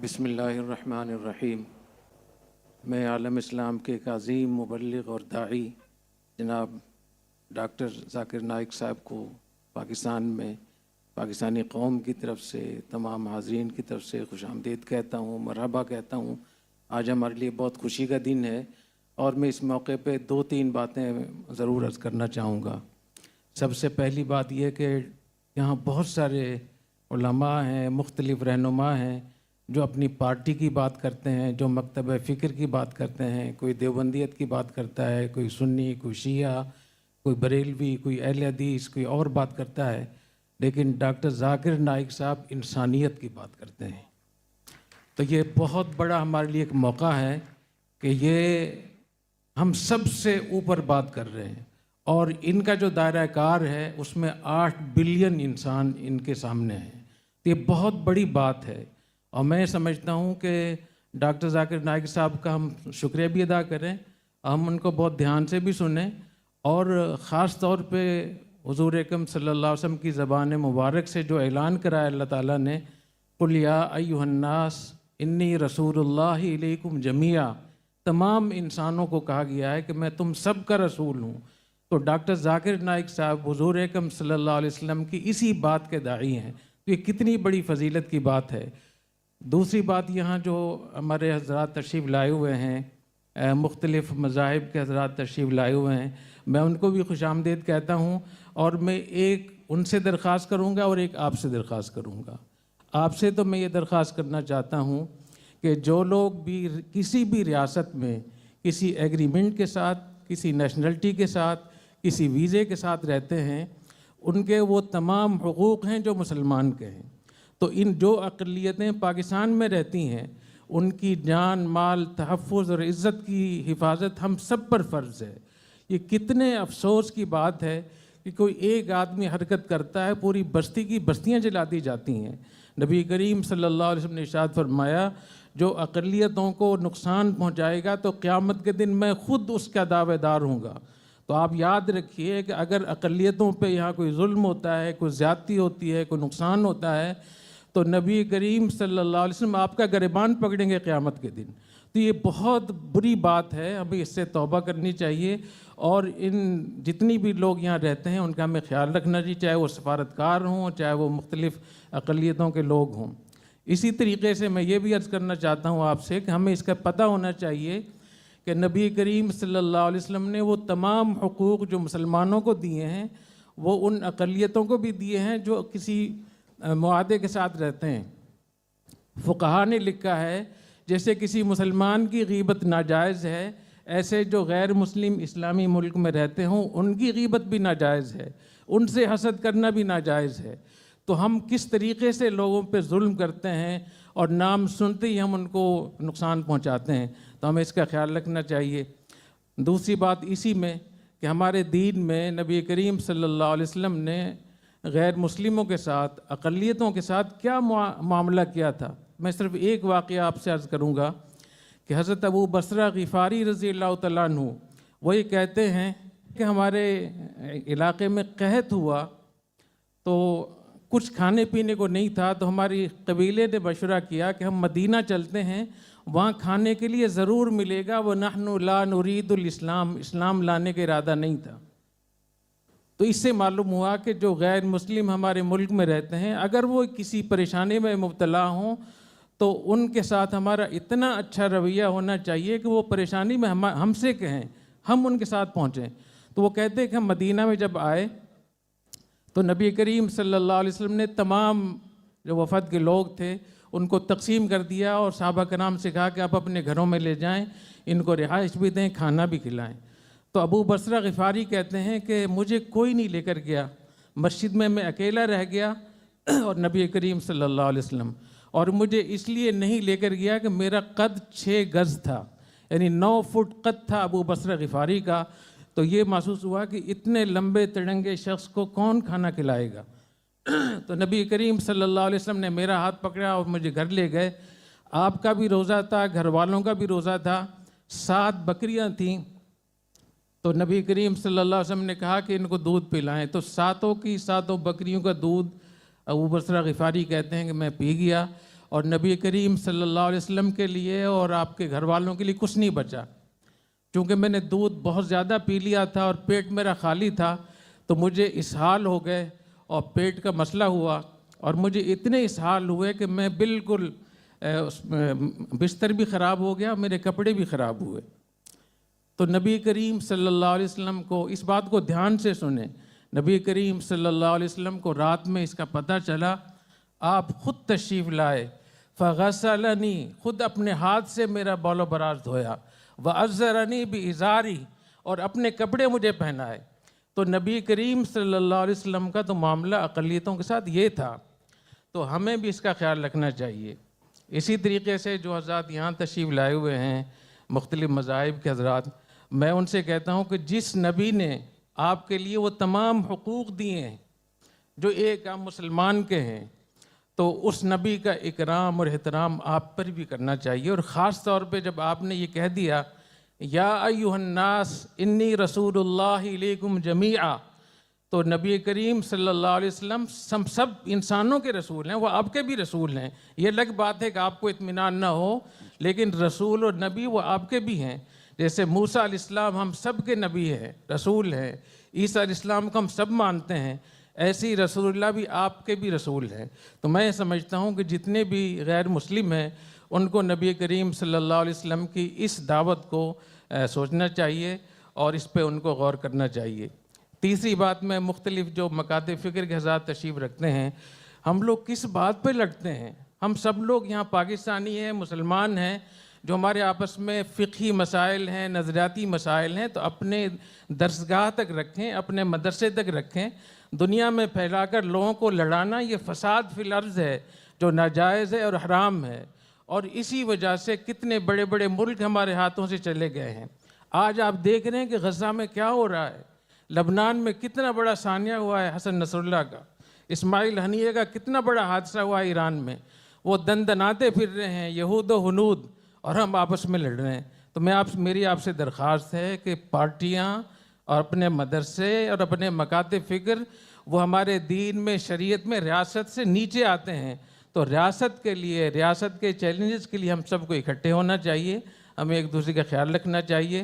بسم اللہ الرحمن الرحیم۔ میں عالم اسلام کے ایک عظیم مبلغ اور داعی جناب ڈاکٹر ذاکر نائک صاحب کو پاکستان میں پاکستانی قوم کی طرف سے تمام حاضرین کی طرف سے خوش آمدید کہتا ہوں، مرحبا کہتا ہوں۔ آج ہمارے لیے بہت خوشی کا دن ہے اور میں اس موقع پہ 2-3 باتیں ضرور عرض کرنا چاہوں گا۔ سب سے پہلی بات یہ کہ یہاں بہت سارے علماء ہیں، مختلف رہنما ہیں جو اپنی پارٹی کی بات کرتے ہیں، جو مکتب فکر کی بات کرتے ہیں، کوئی دیوبندیت کی بات کرتا ہے، کوئی سنی، کوئی شیعہ، کوئی بریلوی، کوئی اہل حدیث، کوئی اور بات کرتا ہے، لیکن ڈاکٹر ذاکر نائک صاحب انسانیت کی بات کرتے ہیں۔ تو یہ بہت بڑا ہمارے لیے ایک موقع ہے کہ یہ ہم سب سے اوپر بات کر رہے ہیں، اور ان کا جو دائرہ کار ہے اس میں 8 بلین انسان ان کے سامنے ہیں۔ تو یہ بہت بڑی بات ہے، اور میں سمجھتا ہوں کہ ڈاکٹر ذاکر نائک صاحب کا ہم شکریہ بھی ادا کریں، ہم ان کو بہت دھیان سے بھی سنیں، اور خاص طور پہ حضور اکرم صلی اللہ علیہ وسلم کی زبان مبارک سے جو اعلان کرایا اللہ تعالیٰ نے، قُلْ یا ایُّہَا النَّاسُ انی رسول اللہ الیکم جمیعا، تمام انسانوں کو کہا گیا ہے کہ میں تم سب کا رسول ہوں۔ تو ڈاکٹر ذاکر نائک صاحب حضور اکرم صلی اللہ علیہ وسلم کی اسی بات کے داعی ہیں۔ تو یہ کتنی بڑی فضیلت کی بات ہے۔ دوسری بات، یہاں جو ہمارے حضرات تشریف لائے ہوئے ہیں، مختلف مذاہب کے حضرات تشریف لائے ہوئے ہیں، میں ان کو بھی خوش آمدید کہتا ہوں، اور میں ایک ان سے درخواست کروں گا اور ایک آپ سے درخواست کروں گا۔ آپ سے تو میں یہ درخواست کرنا چاہتا ہوں کہ جو لوگ بھی کسی بھی ریاست میں کسی ایگریمنٹ کے ساتھ، کسی نیشنلٹی کے ساتھ، کسی ویزے کے ساتھ رہتے ہیں، ان کے وہ تمام حقوق ہیں جو مسلمان کے ہیں۔ تو ان جو اقلیتیں پاکستان میں رہتی ہیں، ان کی جان، مال، تحفظ اور عزت کی حفاظت ہم سب پر فرض ہے۔ یہ کتنے افسوس کی بات ہے کہ کوئی ایک آدمی حرکت کرتا ہے، پوری بستی کی بستیاں جلا دی جاتی ہیں۔ نبی کریم صلی اللہ علیہ وسلم نے ارشاد فرمایا، جو اقلیتوں کو نقصان پہنچائے گا تو قیامت کے دن میں خود اس کا دعوے دار ہوں گا۔ تو آپ یاد رکھیے کہ اگر اقلیتوں پہ یہاں کوئی ظلم ہوتا ہے، کوئی زیادتی ہوتی ہے، کوئی نقصان ہوتا ہے، تو نبی کریم صلی اللہ علیہ وسلم آپ کا گریبان پکڑیں گے قیامت کے دن۔ تو یہ بہت بری بات ہے، ہمیں اس سے توبہ کرنی چاہیے، اور ان جتنی بھی لوگ یہاں رہتے ہیں ان کا ہمیں خیال رکھنا چاہیے، چاہے وہ سفارتکار ہوں، چاہے وہ مختلف اقلیتوں کے لوگ ہوں۔ اسی طریقے سے میں یہ بھی عرض کرنا چاہتا ہوں آپ سے کہ ہمیں اس کا پتہ ہونا چاہیے کہ نبی کریم صلی اللہ علیہ وسلم نے وہ تمام حقوق جو مسلمانوں کو دیے ہیں، وہ ان اقلیتوں کو بھی دیے ہیں جو کسی معاہدے کے ساتھ رہتے ہیں۔ فقہا نے لکھا ہے جیسے کسی مسلمان کی غیبت ناجائز ہے، ایسے جو غیر مسلم اسلامی ملک میں رہتے ہوں ان کی غیبت بھی ناجائز ہے، ان سے حسد کرنا بھی ناجائز ہے۔ تو ہم کس طریقے سے لوگوں پہ ظلم کرتے ہیں اور نام سنتے ہی ہم ان کو نقصان پہنچاتے ہیں، تو ہمیں اس کا خیال رکھنا چاہیے۔ دوسری بات اسی میں کہ ہمارے دین میں نبی کریم صلی اللہ علیہ وسلم نے غیر مسلموں کے ساتھ، اقلیتوں کے ساتھ کیا معاملہ کیا تھا۔ میں صرف ایک واقعہ آپ سے عرض کروں گا کہ حضرت ابو بصرہ غفاری رضی اللہ تعالیٰ عنہ وہ یہ کہتے ہیں کہ ہمارے علاقے میں قحط ہوا تو کچھ کھانے پینے کو نہیں تھا، تو ہماری قبیلے نے مشورہ کیا کہ ہم مدینہ چلتے ہیں، وہاں کھانے کے لیے ضرور ملے گا، وَنَحْنُ لَا نُرِيدُ الْإِسْلَامِ، اسلام لانے کا ارادہ نہیں تھا۔ تو اس سے معلوم ہوا کہ جو غیر مسلم ہمارے ملک میں رہتے ہیں، اگر وہ کسی پریشانی میں مبتلا ہوں تو ان کے ساتھ ہمارا اتنا اچھا رویہ ہونا چاہیے کہ وہ پریشانی میں ہم سے کہیں، ہم ان کے ساتھ پہنچیں۔ تو وہ کہتے ہیں کہ ہم مدینہ میں جب آئے تو نبی کریم صلی اللہ علیہ وسلم نے تمام جو وفد کے لوگ تھے ان کو تقسیم کر دیا، اور صحابہ کرام سے کہا کہ آپ اپنے گھروں میں لے جائیں، ان کو رہائش بھی دیں، کھانا بھی کھلائیں۔ تو ابو بصرہ غفاری کہتے ہیں کہ مجھے کوئی نہیں لے کر گیا، مسجد میں اکیلا رہ گیا، اور نبی کریم صلی اللہ علیہ وسلم، اور مجھے اس لیے نہیں لے کر گیا کہ میرا قد 6 گز تھا، یعنی 9 فٹ قد تھا ابو بصرہ غفاری کا۔ تو یہ محسوس ہوا کہ اتنے لمبے تڑنگے شخص کو کون کھانا کھلائے گا۔ تو نبی کریم صلی اللہ علیہ وسلم نے میرا ہاتھ پکڑا اور مجھے گھر لے گئے۔ آپ کا بھی روزہ تھا، گھر والوں کا بھی روزہ تھا، 7 بکریاں تھیں۔ تو نبی کریم صلی اللہ علیہ وسلم نے کہا کہ ان کو دودھ پلائیں، تو 7 کی 7 بکریوں کا دودھ ابو بصرہ غفاری کہتے ہیں کہ میں پی گیا، اور نبی کریم صلی اللہ علیہ وسلم کے لیے اور آپ کے گھر والوں کے لیے کچھ نہیں بچا. چونکہ میں نے دودھ بہت زیادہ پی لیا تھا اور پیٹ میرا خالی تھا تو مجھے اسہال ہو گئے اور پیٹ کا مسئلہ ہوا، اور مجھے اتنے اسہال ہوئے کہ میں بالکل بستر بھی خراب ہو گیا، میرے کپڑے بھی خراب ہوئے. تو نبی کریم صلی اللہ علیہ وسلم کو اس بات کو دھیان سے سنیں. نبی کریم صلی اللہ علیہ وسلم کو رات میں اس کا پتہ چلا، آپ خود تشریف لائے. فغسلنی، خود اپنے ہاتھ سے میرا بال و براز دھویا. وَأَزَّرَنِي بِإِزَارِي، اور اپنے کپڑے مجھے پہنائے. تو نبی کریم صلی اللہ علیہ وسلم کا تو معاملہ اقلیتوں کے ساتھ یہ تھا. تو ہمیں بھی اس کا خیال رکھنا چاہیے. اسی طریقے سے جو حضرات یہاں تشریف لائے ہوئے ہیں مختلف مذاہب کے حضرات، میں ان سے کہتا ہوں کہ جس نبی نے آپ کے لیے وہ تمام حقوق دیے ہیں جو ایک عام مسلمان کے ہیں، تو اس نبی کا اکرام اور احترام آپ پر بھی کرنا چاہیے. اور خاص طور پہ جب آپ نے یہ کہہ دیا یا ایھا الناس انی رسول اللہ الیکم جمیعا، تو نبی کریم صلی اللہ علیہ وسلم سب انسانوں کے رسول ہیں، وہ آپ کے بھی رسول ہیں. یہ الگ بات ہے کہ آپ کو اطمینان نہ ہو، لیکن رسول اور نبی وہ آپ کے بھی ہیں. جیسے موسیٰ علیہ السلام ہم سب کے نبی ہیں، رسول ہیں. عیسیٰ علیہ السلام کو ہم سب مانتے ہیں، ایسی رسول اللہ بھی آپ کے بھی رسول ہیں. تو میں سمجھتا ہوں کہ جتنے بھی غیر مسلم ہیں ان کو نبی کریم صلی اللہ علیہ وسلم کی اس دعوت کو سوچنا چاہیے اور اس پہ ان کو غور کرنا چاہیے. تیسری بات، میں مختلف جو مکاتب فکر کے حضرات تشریف رکھتے ہیں، ہم لوگ کس بات پہ لڑتے ہیں؟ ہم سب لوگ یہاں پاکستانی ہیں، مسلمان ہیں، جو ہمارے آپس میں فقہی مسائل ہیں، نظریاتی مسائل ہیں، تو اپنے درسگاہ تک رکھیں، اپنے مدرسے تک رکھیں. دنیا میں پھیلا کر لوگوں کو لڑانا یہ فساد فی الارض ہے جو ناجائز ہے اور حرام ہے. اور اسی وجہ سے کتنے بڑے بڑے ملک ہمارے ہاتھوں سے چلے گئے ہیں. آج آپ دیکھ رہے ہیں کہ غزہ میں کیا ہو رہا ہے، لبنان میں کتنا بڑا ثانیہ ہوا ہے حسن نصر اللہ کا، اسماعیل ہنیہ کا کتنا بڑا حادثہ ہوا ہے ایران میں. وہ دندناتے پھر رہے ہیں یہود و ہنود، اور ہم آپس میں لڑ رہے ہیں. تو میری آپ سے درخواست ہے کہ پارٹیاں اور اپنے مدرسے اور اپنے مکاتب فکر وہ ہمارے دین میں، شریعت میں ریاست سے نیچے آتے ہیں. تو ریاست کے لیے، ریاست کے چیلنجز کے لیے ہم سب کو اکٹھے ہونا چاہیے، ہمیں ایک دوسرے کا خیال رکھنا چاہیے.